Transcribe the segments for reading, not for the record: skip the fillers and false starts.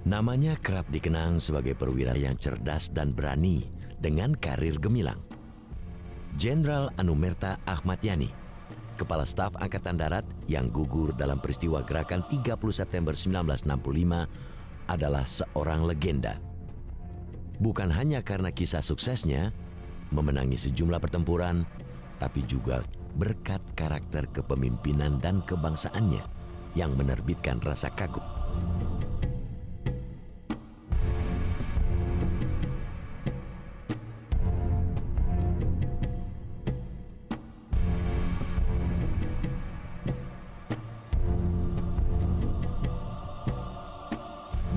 Namanya kerap dikenang sebagai perwira yang cerdas dan berani dengan karir gemilang. Jenderal Anumerta Ahmad Yani, Kepala Staf Angkatan Darat yang gugur dalam peristiwa gerakan 30 September 1965, adalah seorang legenda. Bukan hanya karena kisah suksesnya, memenangi sejumlah pertempuran, tapi juga berkat karakter kepemimpinan dan kebangsaannya yang menerbitkan rasa kagum.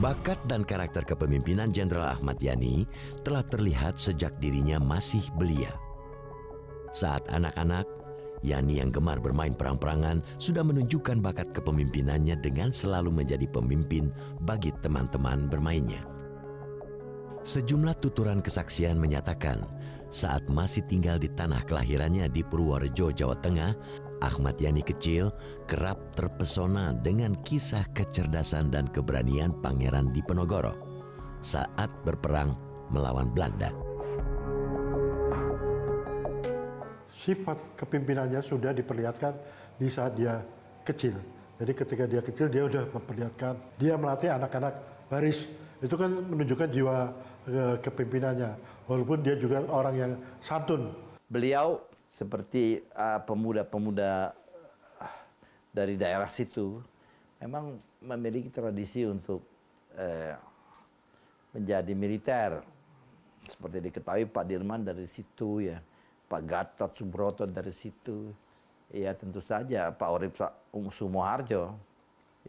Bakat dan karakter kepemimpinan Jenderal Ahmad Yani telah terlihat sejak dirinya masih belia. Saat anak-anak, Yani yang gemar bermain perang-perangan sudah menunjukkan bakat kepemimpinannya dengan selalu menjadi pemimpin bagi teman-teman bermainnya. Sejumlah tuturan kesaksian menyatakan saat masih tinggal di tanah kelahirannya di Purworejo, Jawa Tengah, Ahmad Yani kecil kerap terpesona dengan kisah kecerdasan dan keberanian Pangeran Diponegoro saat berperang melawan Belanda. Sifat kepimpinannya sudah diperlihatkan di saat dia kecil. Jadi ketika dia kecil dia sudah memperlihatkan, dia melatih anak-anak baris. Itu kan menunjukkan jiwa kepimpinannya. Walaupun dia juga orang yang santun. Beliau seperti pemuda-pemuda dari daerah situ memang memiliki tradisi untuk menjadi militer. Seperti diketahui Pak Dirman dari situ ya, Pak Gatot Subroto dari situ, ya tentu saja Pak Urip Sumoharjo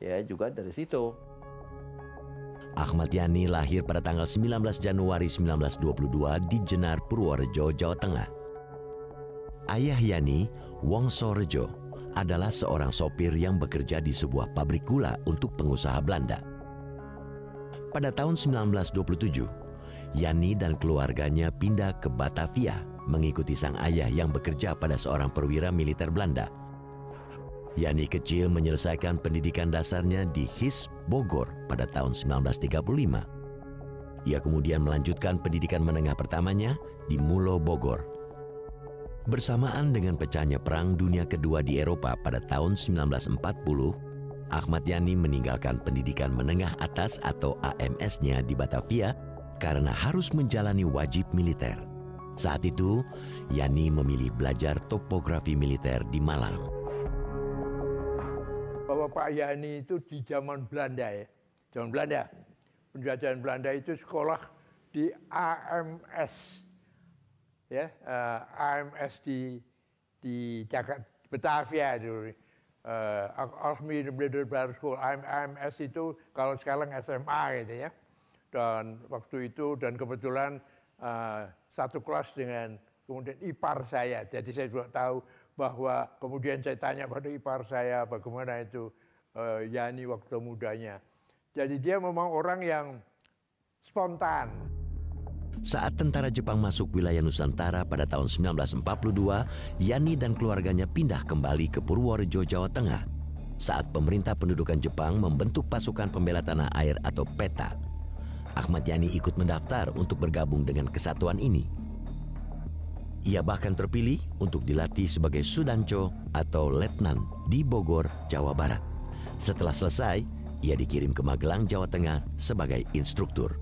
ya juga dari situ. Ahmad Yani lahir pada tanggal 19 Januari 1922 di Jenar, Purworejo, Jawa Tengah. Ayah Yani, Wongso Rejo, adalah seorang sopir yang bekerja di sebuah pabrik gula untuk pengusaha Belanda. Pada tahun 1927, Yani dan keluarganya pindah ke Batavia mengikuti sang ayah yang bekerja pada seorang perwira militer Belanda. Yani kecil menyelesaikan pendidikan dasarnya di HIS Bogor pada tahun 1935. Ia kemudian melanjutkan pendidikan menengah pertamanya di Mulo Bogor. Bersamaan dengan pecahnya Perang Dunia Kedua di Eropa pada tahun 1940, Ahmad Yani meninggalkan pendidikan menengah atas atau AMS-nya di Batavia karena harus menjalani wajib militer. Saat itu, Yani memilih belajar topografi militer di Malang. Bahwa Pak Yani itu di zaman Belanda ya, zaman Belanda, penjajahan Belanda itu sekolah di AMS, ya, AMS di Jakarta, Batavia dulu, Army Military School, AMS itu kalau sekarang SMA gitu ya, dan waktu itu dan kebetulan satu kelas dengan kemudian ipar saya, jadi saya juga tahu bahwa kemudian saya tanya pada ipar saya bagaimana itu Yani waktu mudanya. Jadi dia memang orang yang spontan. Saat tentara Jepang masuk wilayah Nusantara pada tahun 1942, Yani dan keluarganya pindah kembali ke Purworejo, Jawa Tengah. Saat pemerintah pendudukan Jepang membentuk pasukan pembela tanah air atau PETA, Ahmad Yani ikut mendaftar untuk bergabung dengan kesatuan ini. Ia bahkan terpilih untuk dilatih sebagai Sudanco atau Letnan di Bogor, Jawa Barat. Setelah selesai, ia dikirim ke Magelang, Jawa Tengah sebagai instruktur.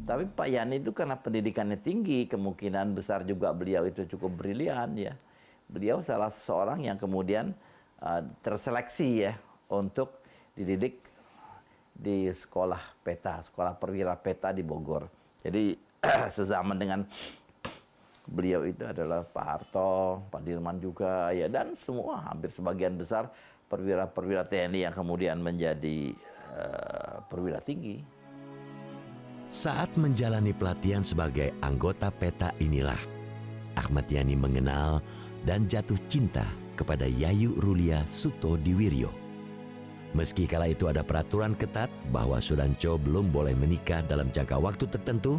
Tapi Pak Yani itu karena pendidikannya tinggi, kemungkinan besar juga beliau itu cukup brilian ya. Beliau salah seorang yang kemudian terseleksi ya untuk dididik di sekolah PETA, sekolah perwira PETA di Bogor. Jadi sezaman dengan beliau itu adalah Pak Harto, Pak Dirman juga ya, dan semua hampir sebagian besar perwira-perwira TNI yang kemudian menjadi perwira tinggi. Saat menjalani pelatihan sebagai anggota PETA inilah Ahmad Yani mengenal dan jatuh cinta kepada Yayu Rulia Sutodiwiryo. Meski kala itu ada peraturan ketat bahwa Sudanco belum boleh menikah dalam jangka waktu tertentu,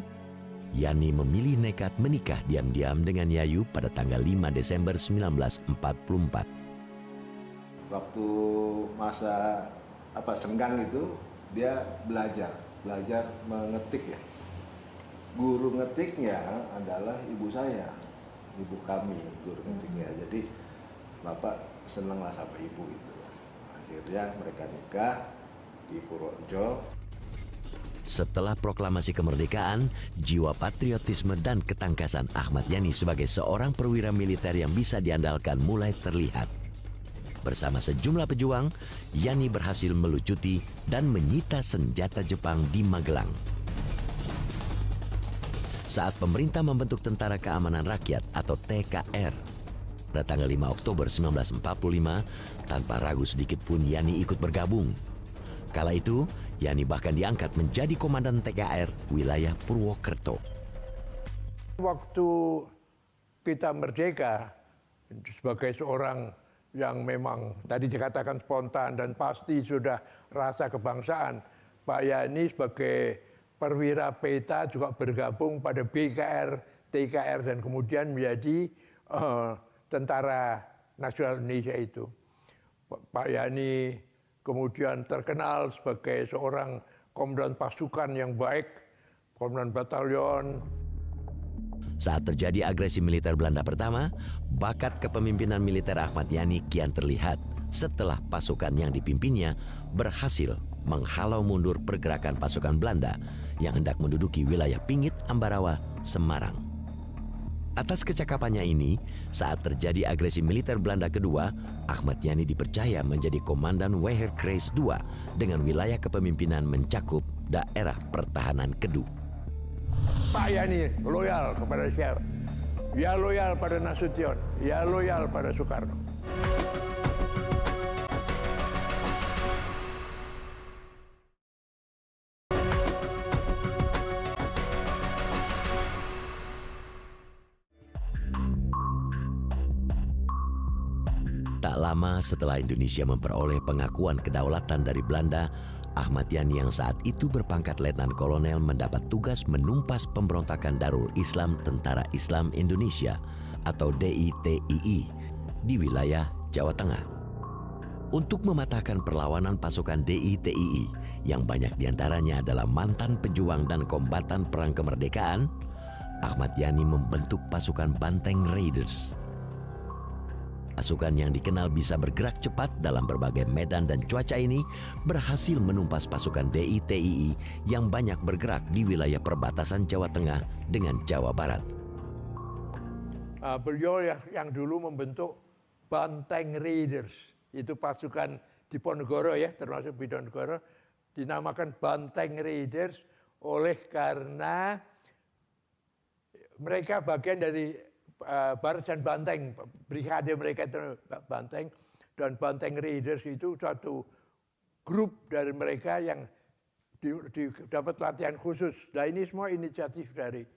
Yani memilih nekat menikah diam-diam dengan Yayu pada tanggal 5 Desember 1944. Waktu masa senggang itu, dia belajar mengetik ya. Guru ngetiknya adalah ibu saya, ibu kami guru ngetiknya. Jadi bapak seneng lah sama ibu itu. Akhirnya mereka nikah di Purworejo. Setelah proklamasi kemerdekaan, jiwa patriotisme dan ketangkasan Ahmad Yani sebagai seorang perwira militer yang bisa diandalkan mulai terlihat. Bersama sejumlah pejuang, Yani berhasil melucuti dan menyita senjata Jepang di Magelang. Saat pemerintah membentuk Tentara Keamanan Rakyat atau TKR pada tanggal 5 Oktober 1945, tanpa ragu sedikit pun Yani ikut bergabung. Kala itu, Yani bahkan diangkat menjadi komandan TKR wilayah Purwokerto. Waktu kita merdeka, sebagai seorang yang memang tadi dikatakan spontan dan pasti sudah rasa kebangsaan, Pak Yani sebagai perwira peta juga bergabung pada BKR, TKR dan kemudian menjadi Tentara Nasional Indonesia itu. Pak Yani kemudian terkenal sebagai seorang komandan pasukan yang baik, komandan batalion. Saat terjadi agresi militer Belanda pertama, bakat kepemimpinan militer Ahmad Yani kian terlihat setelah pasukan yang dipimpinnya berhasil menghalau mundur pergerakan pasukan Belanda yang hendak menduduki wilayah Pingit, Ambarawa, Semarang. Atas kecakapannya ini, saat terjadi agresi militer Belanda kedua, Ahmad Yani dipercaya menjadi Komandan Weherkreis II dengan wilayah kepemimpinan mencakup daerah pertahanan Kedu. Pak Yani loyal kepada siapa? Ya loyal pada Nasution, ya loyal pada Soekarno. Tak lama setelah Indonesia memperoleh pengakuan kedaulatan dari Belanda, Ahmad Yani yang saat itu berpangkat Letnan Kolonel mendapat tugas menumpas pemberontakan Darul Islam Tentara Islam Indonesia atau DITII di wilayah Jawa Tengah. Untuk mematahkan perlawanan pasukan DITII yang banyak diantaranya adalah mantan pejuang dan kombatan perang kemerdekaan, Ahmad Yani membentuk pasukan Banteng Raiders. Pasukan yang dikenal bisa bergerak cepat dalam berbagai medan dan cuaca ini berhasil menumpas pasukan DITII yang banyak bergerak di wilayah perbatasan Jawa Tengah dengan Jawa Barat. Beliau yang dulu membentuk Banteng Raiders, itu pasukan di Diponegoro ya, termasuk Diponegoro, dinamakan Banteng Raiders oleh karena mereka bagian dari Barisan Banteng, brigade mereka itu Banteng, dan Banteng Raiders itu suatu grup dari mereka yang dapat latihan khusus. Nah ini semua inisiatif dari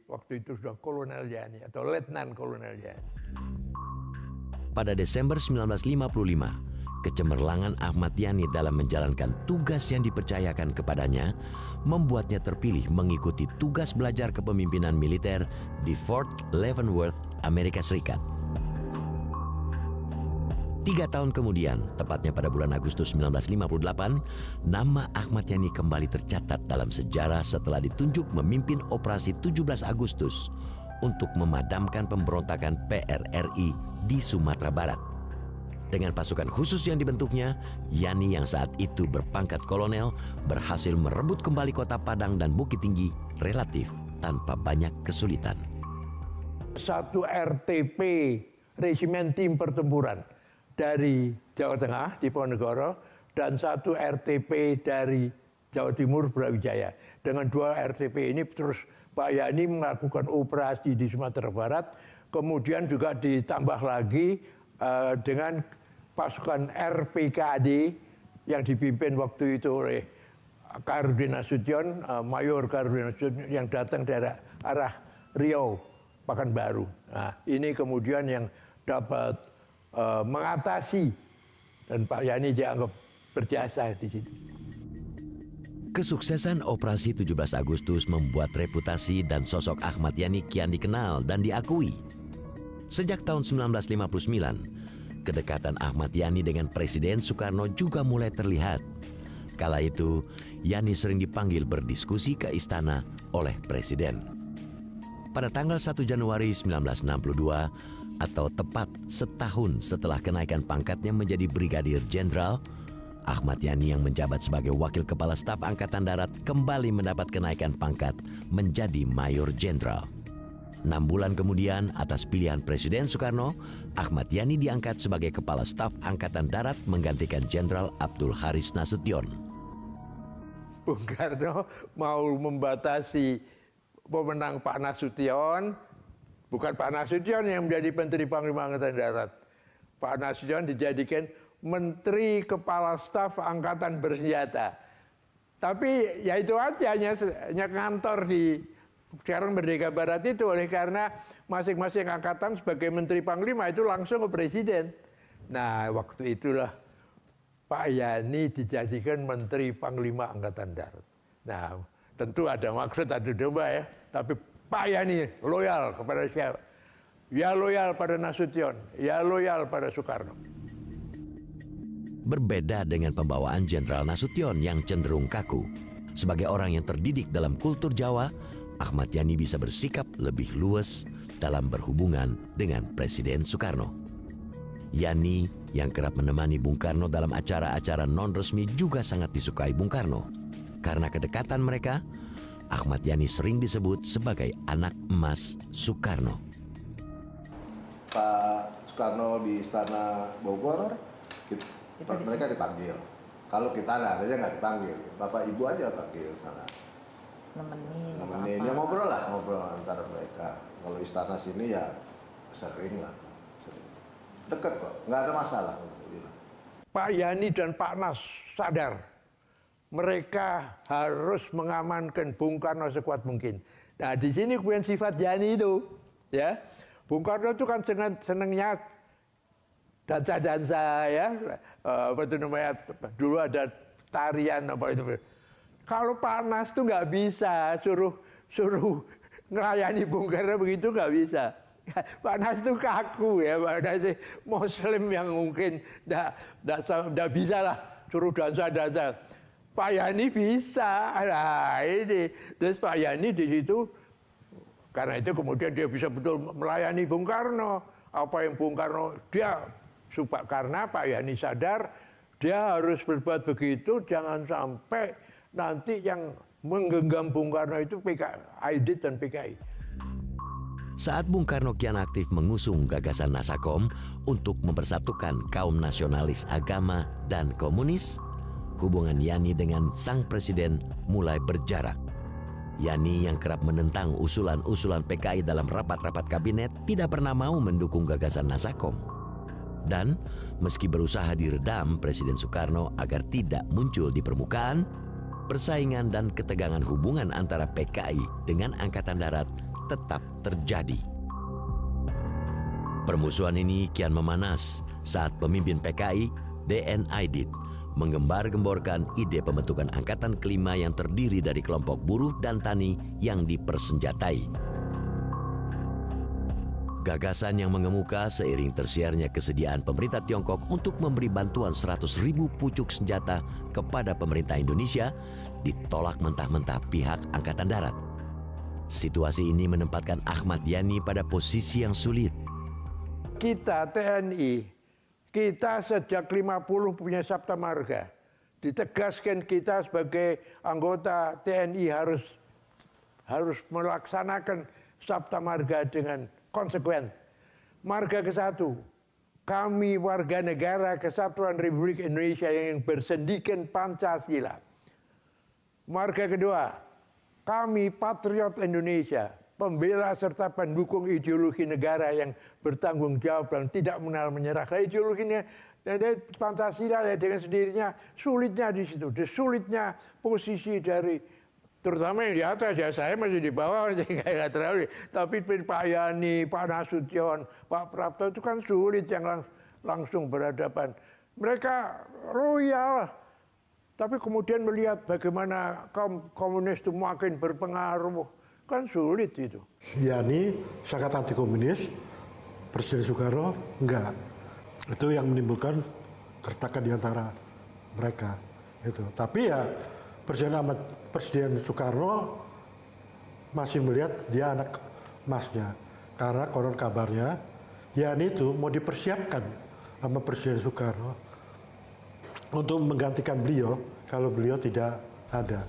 waktu itu sudah Kolonel Yani atau Letnan Kolonel Yani. Pada Desember 1955, kecemerlangan Ahmad Yani dalam menjalankan tugas yang dipercayakan kepadanya membuatnya terpilih mengikuti tugas belajar kepemimpinan militer di Fort Leavenworth, Amerika Serikat. 3 tahun kemudian, tepatnya pada bulan Agustus 1958, nama Ahmad Yani kembali tercatat dalam sejarah setelah ditunjuk memimpin operasi 17 Agustus untuk memadamkan pemberontakan PRRI di Sumatera Barat. Dengan pasukan khusus yang dibentuknya, Yani yang saat itu berpangkat kolonel berhasil merebut kembali kota Padang dan Bukit Tinggi relatif tanpa banyak kesulitan. Satu RTP, Resimen Tim Pertempuran dari Jawa Tengah, Diponegoro, dan satu RTP dari Jawa Timur, Brawijaya. Dengan 2 RTP ini terus Pak Yani melakukan operasi di Sumatera Barat, kemudian juga ditambah lagi dengan pasukan RPKAD yang dipimpin waktu itu oleh Karudin Nasution, Mayor Karudin Nasution yang datang dari arah Riau, Pekanbaru. Nah, ini kemudian yang dapat mengatasi, dan Pak Yani dianggap berjasa di situ. Kesuksesan operasi 17 Agustus membuat reputasi dan sosok Ahmad Yani kian dikenal dan diakui. Sejak tahun 1959, kedekatan Ahmad Yani dengan Presiden Soekarno juga mulai terlihat. Kala itu, Yani sering dipanggil berdiskusi ke istana oleh presiden. Pada tanggal 1 Januari 1962, atau tepat setahun setelah kenaikan pangkatnya menjadi Brigadir Jenderal, Ahmad Yani yang menjabat sebagai Wakil Kepala Staf Angkatan Darat kembali mendapat kenaikan pangkat menjadi Mayor Jenderal. 6 bulan kemudian, atas pilihan Presiden Soekarno, Ahmad Yani diangkat sebagai Kepala Staf Angkatan Darat menggantikan Jenderal Abdul Haris Nasution. Bung Karno mau membatasi pemenang Pak Nasution, bukan Pak Nasution yang menjadi Menteri Panglima Angkatan Darat. Pak Nasution dijadikan Menteri Kepala Staf Angkatan Bersenjata. Tapi ya itu aja, hanya kantor di sekarang Merdeka Barat itu, oleh karena masing-masing angkatan sebagai Menteri Panglima itu langsung ke Presiden. Nah, waktu itulah Pak Yani dijadikan Menteri Panglima Angkatan Darat. Nah, tentu ada maksud, ada domba ya. Tapi Pak Yani loyal kepada siapa? Ya loyal pada Nasution, ya loyal pada Soekarno. Berbeda dengan pembawaan Jenderal Nasution yang cenderung kaku. Sebagai orang yang terdidik dalam kultur Jawa, Ahmad Yani bisa bersikap lebih luas dalam berhubungan dengan Presiden Soekarno. Yani yang kerap menemani Bung Karno dalam acara-acara non-resmi juga sangat disukai Bung Karno. Karena kedekatan mereka, Ahmad Yani sering disebut sebagai anak emas Soekarno. Pak Soekarno di Istana Bogor, mereka dipanggil. Kalau kita nggak dipanggil, Bapak Ibu aja panggil sana. Nemenin, ya ngobrol antara mereka. Kalau istana sini ya sering. Dekat kok, nggak ada masalah. Pak Yani dan Pak Nas sadar mereka harus mengamankan Bung Karno sekuat mungkin. Nah, di sini kemudian sifat Yani itu, ya. Bung Karno itu kan senangnya dansa-dansa, ya. Apa itu namanya? Dulu ada tarian apa itu. Kalau Pak Nas tuh nggak bisa suruh ngelayani Bung Karno begitu, nggak bisa. Pak Nas tuh kaku ya, Pak Nas Muslim yang mungkin nggak bisa lah suruh dansa-dansa. Pak Yani bisa, nah ini. Terus Pak Yani di situ, karena itu kemudian dia bisa betul melayani Bung Karno. Apa yang Bung Karno, karena Pak Yani sadar dia harus berbuat begitu, jangan sampai nanti yang menggenggam Bung Karno itu Aidit dan PKI. Saat Bung Karno kian aktif mengusung gagasan Nasakom untuk mempersatukan kaum nasionalis agama dan komunis, hubungan Yani dengan sang presiden mulai berjarak. Yani yang kerap menentang usulan-usulan PKI dalam rapat-rapat kabinet tidak pernah mau mendukung gagasan Nasakom. Dan meski berusaha diredam Presiden Soekarno agar tidak muncul di permukaan, persaingan dan ketegangan hubungan antara PKI dengan Angkatan Darat tetap terjadi. Permusuhan ini kian memanas saat pemimpin PKI, D.N. Aidit, menggembar-gemborkan ide pembentukan angkatan kelima yang terdiri dari kelompok buruh dan tani yang dipersenjatai. Gagasan yang mengemuka seiring tersiarnya kesediaan pemerintah Tiongkok untuk memberi bantuan 100.000 pucuk senjata kepada pemerintah Indonesia ditolak mentah-mentah pihak Angkatan Darat. Situasi ini menempatkan Ahmad Yani pada posisi yang sulit. Kita TNI, kita sejak 50 punya Sabta Marga. Ditegaskan kita sebagai anggota TNI harus melaksanakan Sabta Marga dengan konsekuen. Marga ke-1, kami warga negara Kesatuan Republik Indonesia yang bersendikan Pancasila. Marga kedua, kami patriot Indonesia, pembela serta pendukung ideologi negara yang bertanggung jawab dan tidak mengenal menyerah. Ideologinya Pancasila ya dengan sendirinya sulitnya di situ. Sulitnya posisi dari terutama yang di atas ya, saya masih di bawah nggak terlalu. Tapi Pak Yani, Pak Nasution, Pak Prapto itu kan sulit yang langsung berhadapan. Mereka loyal. Tapi kemudian melihat bagaimana kaum komunis itu makin berpengaruh, kan sulit itu. Yani sangat anti komunis, Presiden Soekarno enggak. Itu yang menimbulkan keretakan di antara mereka. Gitu. Tapi ya Presiden Soekarno masih melihat dia anak emasnya, karena konon kabarnya Yani itu mau dipersiapkan sama Presiden Soekarno untuk menggantikan beliau kalau beliau tidak ada.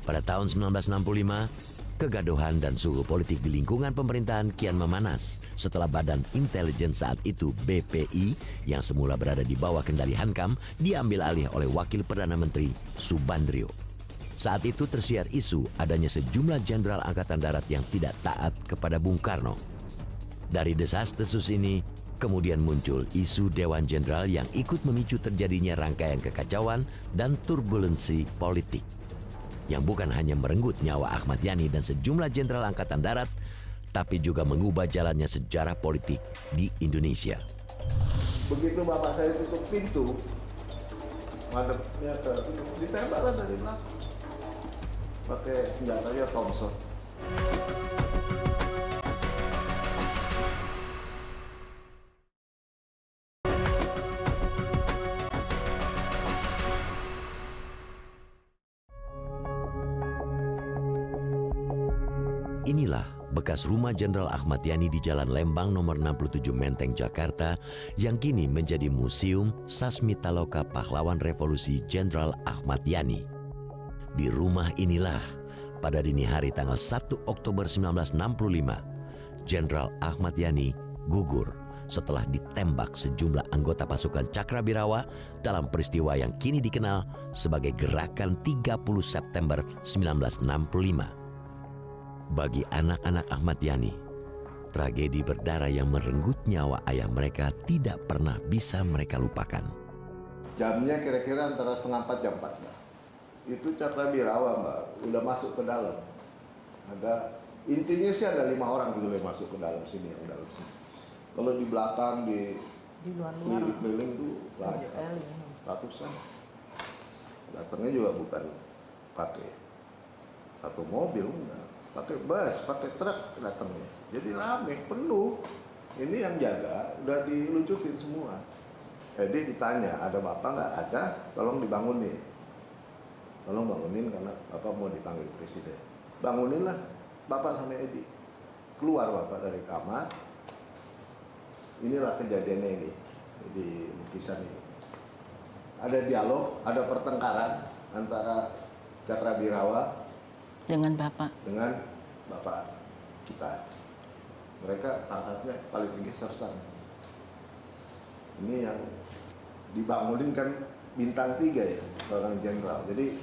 Pada tahun 1965, kegaduhan dan suhu politik di lingkungan pemerintahan kian memanas setelah Badan Intelijen saat itu BPI yang semula berada di bawah kendali Hankam diambil alih oleh Wakil Perdana Menteri Subandrio. Saat itu tersiar isu adanya sejumlah jenderal Angkatan Darat yang tidak taat kepada Bung Karno. Dari desas-desus ini, kemudian muncul isu Dewan Jenderal yang ikut memicu terjadinya rangkaian kekacauan dan turbulensi politik, yang bukan hanya merenggut nyawa Ahmad Yani dan sejumlah jenderal Angkatan Darat, tapi juga mengubah jalannya sejarah politik di Indonesia. Begitu bapak saya tutup pintu, ngadepnya ke ditembakkan dari belakang. Pakai senjatanya Thompson. Inilah bekas rumah Jenderal Ahmad Yani di Jalan Lembang nomor 67 Menteng, Jakarta, yang kini menjadi Museum Sasmitaloka Pahlawan Revolusi Jenderal Ahmad Yani. Di rumah inilah pada dini hari tanggal 1 Oktober 1965, Jenderal Ahmad Yani gugur setelah ditembak sejumlah anggota pasukan Cakrabirawa dalam peristiwa yang kini dikenal sebagai Gerakan 30 September 1965. Bagi anak-anak Ahmad Yani, tragedi berdarah yang merenggut nyawa ayah mereka tidak pernah bisa mereka lupakan. Jamnya kira-kira antara setengah 4 jam 4, Mbak. Itu Cakrabirawa, Mbak, udah masuk ke dalam. Intinya sih ada 5 orang gitu yang masuk ke dalam sini, yang dalam sini. Kalau di belakang, di luar-luar keliling itu ratusan. Datangnya juga bukan pakai satu mobil, enggak. Pakai bus, pakai truk datangnya. Jadi rame, penuh. Ini yang jaga, udah dilucutin semua. Jadi ditanya, ada bapak nggak? Ada, tolong dibangunin. Tolong bangunin karena bapak mau dipanggil presiden. Banguninlah bapak sama Edi. Keluar bapak dari kamar. Inilah kejadiannya ini di lukisan ini. Ada dialog, ada pertengkaran antara Cakrabirawa dengan bapak kita. Mereka pangkatnya paling tinggi sersan. Ini yang dibangunin kan bintang 3 ya, seorang jenderal. Jadi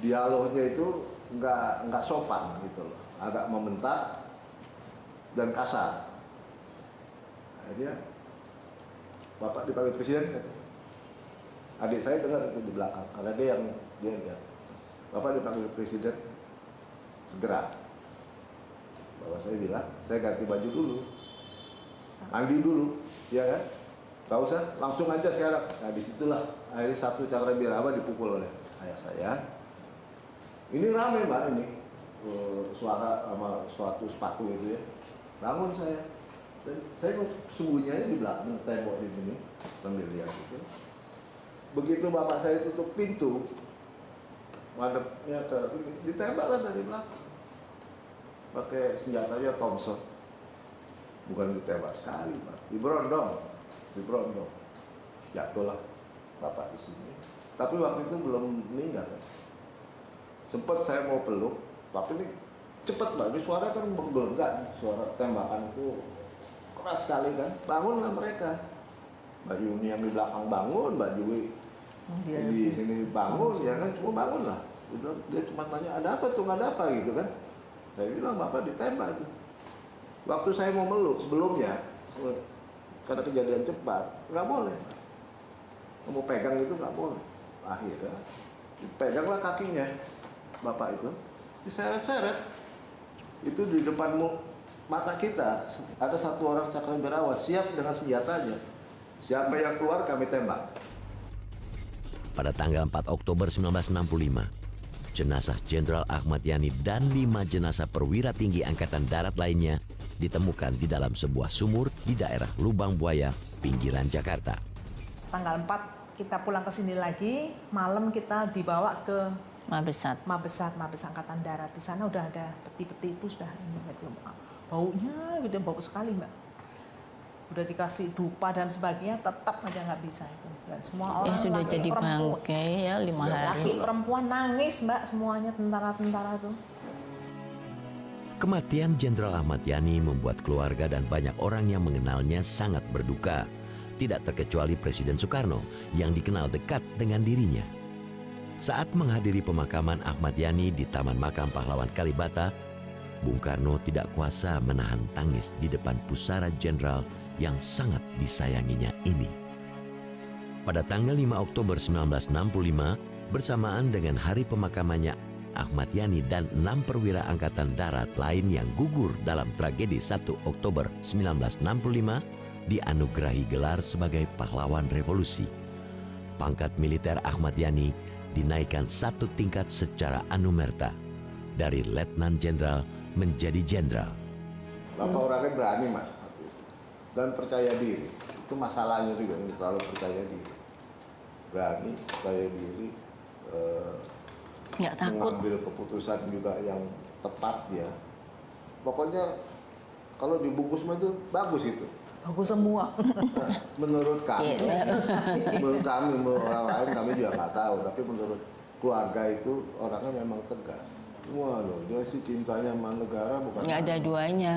dialognya itu nggak sopan gitu loh, agak membentak dan kasar. Akhirnya bapak dipanggil presiden, kata. Adik saya dengar itu di belakang, karena dia lihat. Bapak dipanggil presiden, segera. Bapak saya bilang, saya ganti baju dulu, mandi dulu, ya kan? Gak usah, langsung aja sekarang. Nah disitulah akhirnya satu Cakrabirawa dipukul oleh ayah saya. Ini rame Mbak ini, suara sama suatu sepatu itu ya. Bangun saya. Saya sembunyinya di belakang tembok di sini sambil lihat itu. Begitu bapak saya tutup pintu, madepnya ke ditembakkan dari belakang. Pakai senjatanya Thompson. Bukan ditembak sekali, Pak. Diberondong. Jatuhlah bapak di sini. Tapi waktu itu belum meninggal. Sempat saya mau peluk, tapi ini cepat Mbak. Ini suara kan bergelegar, suara tembakan itu keras sekali kan. Bangunlah mereka. Mbak Yuni yang di belakang bangun, Mbak Jui di sini bangun, ya kan, semua bangun lah. Dia cuma tanya, ada apa tuh, ada apa gitu kan. Saya bilang, bapak ditembak itu. Waktu saya mau meluk sebelumnya, karena kejadian cepat, nggak boleh. Mau pegang itu nggak boleh. Akhirnya, dipeganglah kakinya bapak itu, diseret-seret. Itu di depan mata kita, ada satu orang Cakrabirawa siap dengan senjatanya. Siapa yang keluar kami tembak. Pada tanggal 4 Oktober 1965, jenazah Jenderal Ahmad Yani dan 5 jenazah perwira tinggi Angkatan Darat lainnya ditemukan di dalam sebuah sumur di daerah Lubang Buaya, pinggiran Jakarta. Tanggal 4 kita pulang ke sini lagi, malam kita dibawa ke Mabesat. Mabes Angkatan Darat. Di sana udah ada peti-peti itu sudah ini gitu. Baunya gitu, bau sekali Mbak. Udah dikasih dupa dan sebagainya, tetap aja nggak bisa itu. Dan semua orang Sudah laki, jadi perempuan, bangkai ya 5 hari. laki perempuan nangis Mbak, semuanya tentara-tentara tuh. Kematian Jenderal Ahmad Yani membuat keluarga dan banyak orang yang mengenalnya sangat berduka. Tidak terkecuali Presiden Soekarno yang dikenal dekat dengan dirinya. Saat menghadiri pemakaman Ahmad Yani di Taman Makam Pahlawan Kalibata, Bung Karno tidak kuasa menahan tangis di depan pusara jenderal yang sangat disayanginya ini. Pada tanggal 5 Oktober 1965, bersamaan dengan hari pemakamannya, Ahmad Yani dan 6 perwira angkatan darat lain yang gugur dalam tragedi 1 Oktober 1965 dianugerahi gelar sebagai pahlawan revolusi. Pangkat militer Ahmad Yani dinaikkan 1 tingkat secara anumerta dari letnan jenderal menjadi jenderal. Bapak orangnya berani Mas dan percaya diri. Itu masalahnya juga, terlalu percaya diri. Berani, percaya diri, Nggak takut. mengambil keputusan juga yang tepat ya. Pokoknya kalau dibungkus mah itu bagus itu. Bagus semua. Menurut kami, menurut kami, menurut orang lain kami juga nggak tahu. Tapi menurut keluarga itu orangnya memang tegas. Waduh, dia sih cintanya sama negara bukan. Nggak ada duanya.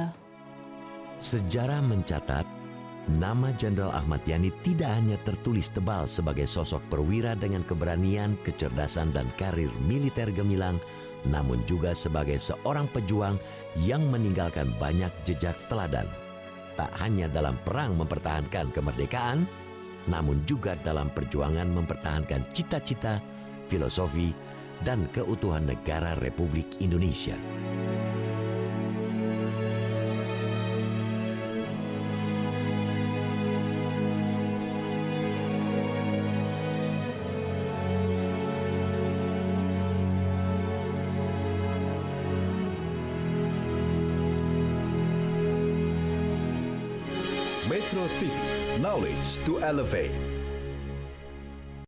Sejarah mencatat, nama Jenderal Ahmad Yani tidak hanya tertulis tebal sebagai sosok perwira dengan keberanian, kecerdasan, dan karir militer gemilang, namun juga sebagai seorang pejuang yang meninggalkan banyak jejak teladan. Tak hanya dalam perang mempertahankan kemerdekaan, namun juga dalam perjuangan mempertahankan cita-cita, filosofi, dan keutuhan negara Republik Indonesia. Metro TV, knowledge to elevate.